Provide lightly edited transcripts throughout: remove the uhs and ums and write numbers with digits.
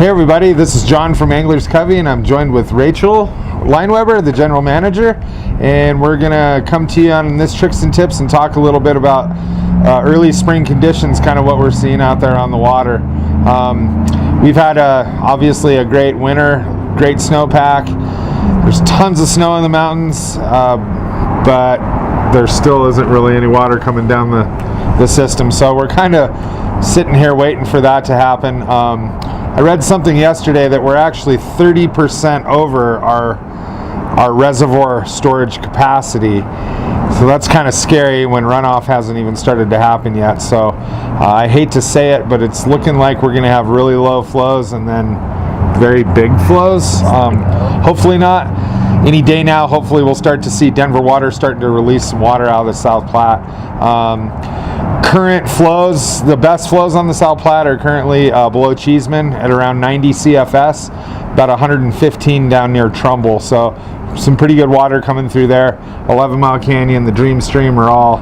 Hey everybody, this is John from Anglers Covey, and I'm joined with Rachel Lineweber, the general manager, and we're gonna come to you on this tricks and tips and talk a little bit about early spring conditions, kind of what we're seeing out there on the water. We've had obviously a great winter, great snowpack. There's tons of snow in the mountains, but there still isn't really any water coming down the system, so we're kind of sitting here waiting for that to happen. I read something yesterday that we're actually 30% over our reservoir storage capacity, so that's kind of scary when runoff hasn't even started to happen yet. So I hate to say it, but it's looking like we're going to have really low flows and then very big flows. Hopefully not. Any day now, hopefully we'll start to see Denver water starting to release some water out of the South Platte. Current flows, the best flows on the South Platte are currently below Cheeseman at around 90 CFS, about 115 down near Trumbull. So some pretty good water coming through there. 11 Mile Canyon, the Dream Stream are all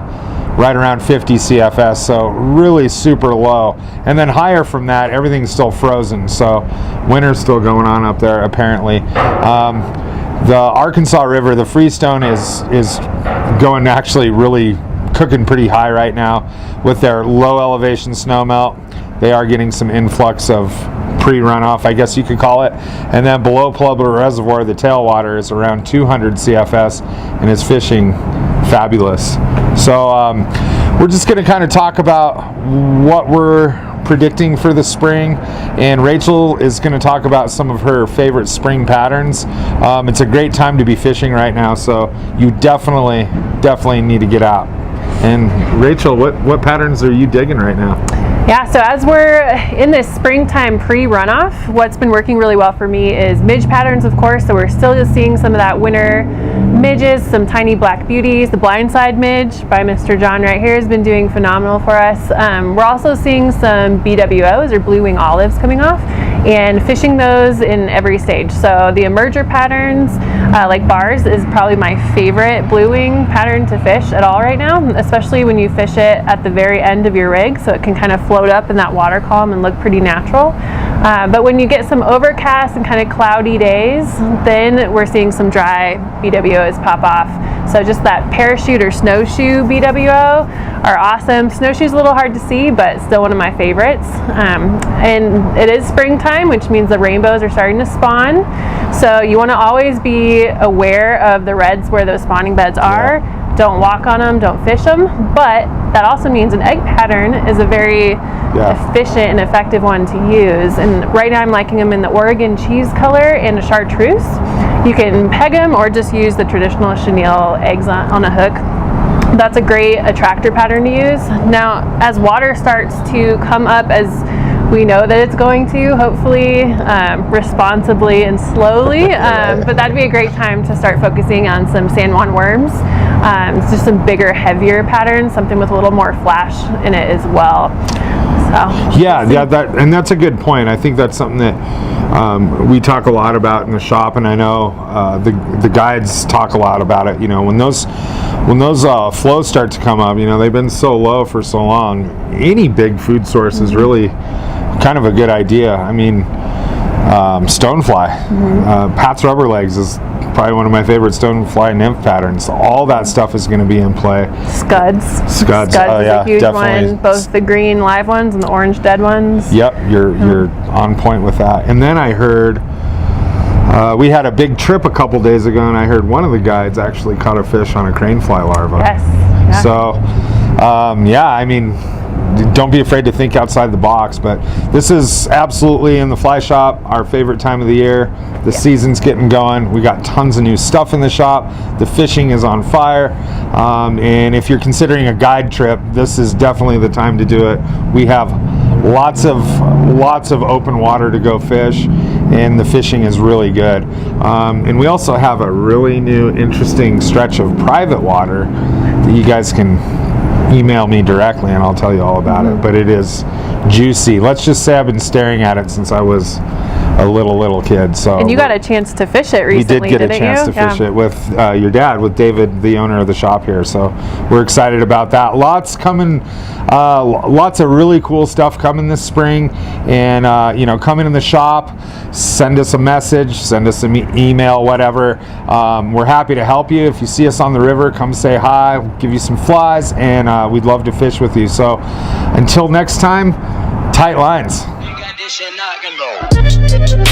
right around 50 CFS, so really super low. And then higher from that, everything's still frozen, so winter's still going on up there apparently. The Arkansas River, the Freestone is going actually really cooking pretty high right now with their low elevation snow melt. They are getting some influx of pre-runoff, I guess you could call it. And then below Pueblo Reservoir, the tailwater is around 200 CFS and is fishing fabulous. So we're just going to kind of talk about what we're predicting for the spring, and Rachel is going to talk about some of her favorite spring patterns. It's a great time to be fishing right now, so you definitely need to get out. And Rachel, what patterns are you digging right now? Yeah, so as we're in this springtime pre-runoff, what's been working really well for me is Midge Patterns, of course. So we're still just seeing some of that winter midges, some tiny black beauties. The Blindside Midge by Mr. John right here has been doing phenomenal for us. We're also seeing some BWOs, or blue wing olives, coming off, and fishing those in every stage. So the emerger patterns, like bars, is probably my favorite blue wing pattern to fish at all right now, especially when you fish it at the very end of your rig, so it can kind of float up in that water column and look pretty natural. But when you get some overcast and kind of cloudy days, then we're seeing some dry BWOs pop off. So just that parachute or snowshoe BWO are awesome. Snowshoe's a little hard to see, but still one of my favorites. And it is springtime, which means the rainbows are starting to spawn. So you want to always be aware of the reds where those spawning beds are. Yeah. Don't walk on them, don't fish them, but that also means an egg pattern is a very efficient and effective one to use. And right now I'm liking them in the Oregon cheese color and a chartreuse. You can peg them or just use the traditional chenille eggs on a hook. That's a great attractor pattern to use. Now, as water starts to come up, as we know that it's going to, hopefully responsibly and slowly, but that'd be a great time to start focusing on some San Juan worms. It's just some bigger, heavier patterns, something with a little more flash in it as well. So and that's a good point. I think that's something that we talk a lot about in the shop, and I know the guides talk a lot about it. You know, when those flows start to come up, you know, they've been so low for so long, any big food source is really kind of a good idea. I mean, stonefly, Pat's Rubber Legs is probably one of my favorite stonefly nymph patterns. All that stuff is going to be in play. Scuds is a huge one, both the green live ones and the orange dead ones. Yep, you're on point with that. And then I heard we had a big trip a couple days ago, and I heard one of the guides actually caught a fish on a cranefly larva. Yes. Yeah. So I mean, don't be afraid to think outside the box, but this is absolutely, in the fly shop, our favorite time of the year. The season's getting going. We got tons of new stuff in the shop. The fishing is on fire, and if you're considering a guide trip, this is definitely the time to do it. We have lots of open water to go fish, and the fishing is really good. And we also have a really new, interesting stretch of private water that you guys can email me directly and I'll tell you all about it, but it is juicy. Let's just say I've been staring at it since I was a little kid. So And you got a chance to fish it we recently, did get a didn't chance you? to fish it with your dad, with David, the owner of the shop here. So we're excited about that. Lots coming, lots of really cool stuff coming this spring. And you know, come in the shop, send us a message, send us an email, whatever. We're happy to help you. If you see us on the river, come say hi, we'll give you some flies, and we'd love to fish with you. So until next time, tight lines. You got this shit knocking, bro.